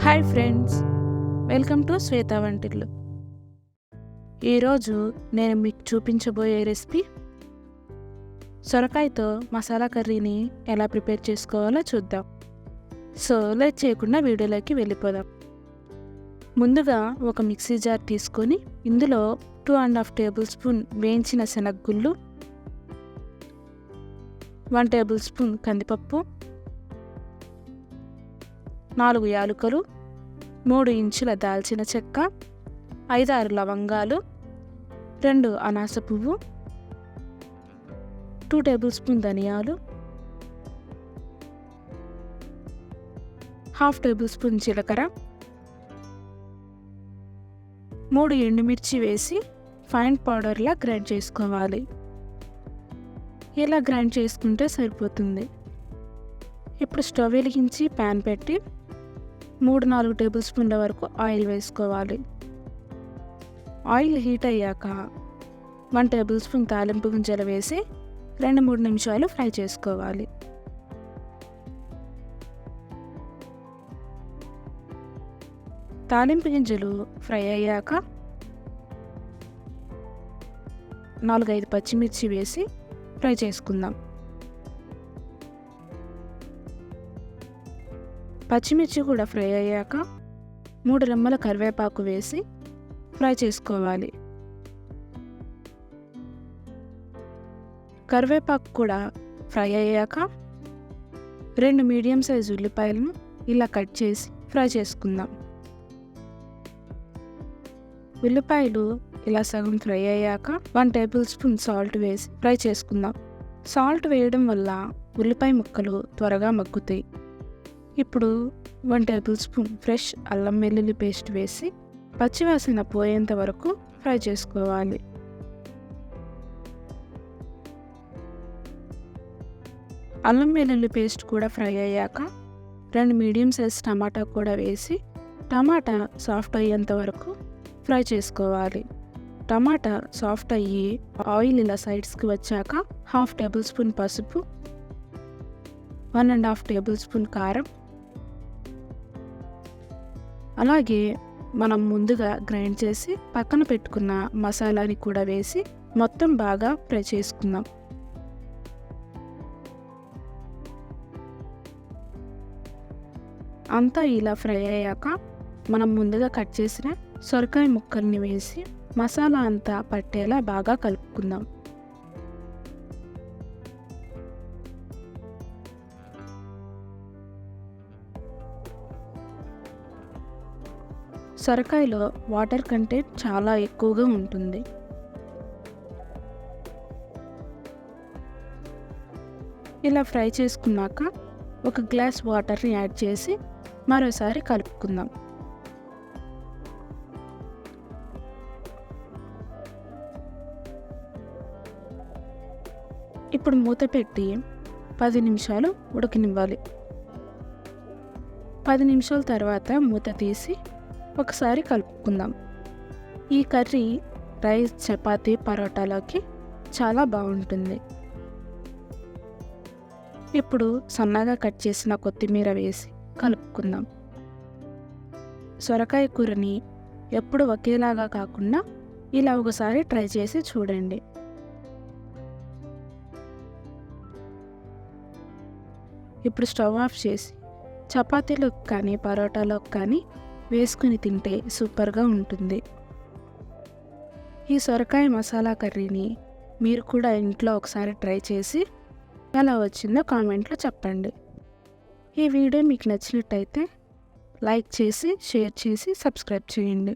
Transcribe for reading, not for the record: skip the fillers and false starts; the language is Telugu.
హాయ్ ఫ్రెండ్స్, వెల్కమ్ టు శ్వేత వంటిల్లు. ఈరోజు నేను మీకు చూపించబోయే రెసిపీ సొరకాయతో మసాలా కర్రీని ఎలా ప్రిపేర్ చేసుకోవాలో చూద్దాం. సో లేట్ చేయకుండా వీడియోలోకి వెళ్ళిపోదాం. ముందుగా ఒక మిక్సీ జార్ తీసుకొని ఇందులో 2.5 టేబుల్ స్పూన్ వేయించిన శనగగుళ్ళు, 1 టేబుల్ స్పూన్ కందిపప్పు, 4 యాలకులు, 3 ఇంచుల దాల్చిన చెక్క, 5-6 లవంగాలు, 2 అనాస పువ్వు, 2 టేబుల్ స్పూన్ ధనియాలు, 1/2 టేబుల్ స్పూన్ జీలకర్ర, 3 ఎండుమిర్చి వేసి ఫైన్ పౌడర్లా గ్రైండ్ చేసుకోవాలి. ఇలా గ్రైండ్ చేసుకుంటే సరిపోతుంది. ఇప్పుడు స్టవ్ వెలిగించి ప్యాన్ పెట్టి 3-4 టేబుల్ స్పూన్ల వరకు ఆయిల్ వేసుకోవాలి. ఆయిల్ హీట్ అయ్యాక 1 టేబుల్ స్పూన్ తాలింపు గింజలు వేసి 2-3 నిమిషాలు ఫ్రై చేసుకోవాలి. తాలింపు గింజలు ఫ్రై అయ్యాక 4-5 పచ్చిమిర్చి వేసి ఫ్రై చేసుకుందాం. పచ్చిమిర్చి కూడా ఫ్రై అయ్యాక 3 రెమ్మల కరివేపాకు వేసి ఫ్రై చేసుకోవాలి. కరివేపాకు కూడా ఫ్రై అయ్యాక 2 మీడియం సైజు ఉల్లిపాయలను ఇలా కట్ చేసి ఫ్రై చేసుకుందాం. ఉల్లిపాయలు ఇలా సగం ఫ్రై అయ్యాక 1 టేబుల్ స్పూన్ సాల్ట్ వేసి ఫ్రై చేసుకుందాం. సాల్ట్ వేయడం వల్ల ఉల్లిపాయ ముక్కలు త్వరగా మగ్గుతాయి. ఇప్పుడు 1 టేబుల్ స్పూన్ ఫ్రెష్ అల్లం వెల్లుల్లి పేస్ట్ వేసి పచ్చివాసన పోయేంత వరకు ఫ్రై చేసుకోవాలి. అల్లం వెల్లుల్లి పేస్ట్ కూడా ఫ్రై అయ్యాక 2 మీడియం సైజ్ టమాటా కూడా వేసి టమాటా సాఫ్ట్ అయ్యేంత వరకు ఫ్రై చేసుకోవాలి. టమాటా సాఫ్ట్ అయ్యి ఆయిల్ ఇలా సైడ్స్కి వచ్చాక 1/2 టేబుల్ స్పూన్ పసుపు, 1.5 టేబుల్ స్పూన్ కారం, అలాగే మనం ముందుగా గ్రైండ్ చేసి పక్కన పెట్టుకున్న మసాలాని కూడా వేసి మొత్తం బాగా ఫ్రై చేసుకుందాం. అంతా ఇలా ఫ్రై అయ్యాక మనం ముందుగా కట్ చేసిన సొరకాయ ముక్కల్ని వేసి మసాలా అంతా పట్టేలా బాగా కలుపుకుందాం. సొరకాయలో వాటర్ కంటెంట్ చాలా ఎక్కువగా ఉంటుంది. ఇలా ఫ్రై చేసుకున్నాక 1 గ్లాస్ వాటర్ని యాడ్ చేసి మరోసారి కలుపుకుందాం. ఇప్పుడు మూత పెట్టి 10 నిమిషాలు ఉడకనివ్వాలి. 10 నిమిషాల తర్వాత మూత తీసి ఒకసారి కలుపుకుందాం. ఈ కర్రీ రైస్, చపాతీ, పరోటాలోకి చాలా బాగుంటుంది. ఇప్పుడు సన్నగా కట్ చేసిన కొత్తిమీర వేసి కలుపుకుందాం. సొరకాయ కూరని ఎప్పుడు ఒకేలాగా కాకుండా ఇలా ఒకసారి ట్రై చేసి చూడండి. ఇప్పుడు స్టవ్ ఆఫ్ చేసి చపాతీలోకి కానీ పరోటాలోకి కానీ వేసుకుని తింటే సూపర్గా ఉంటుంది. ఈ సొరకాయ మసాలా కర్రీని మీరు కూడా ఇంట్లో ఒకసారి ట్రై చేసి ఎలా వచ్చిందో కామెంట్లో చెప్పండి. ఈ వీడియో మీకు నచ్చినట్టయితే లైక్ చేసి, షేర్ చేసి, సబ్స్క్రైబ్ చేయండి.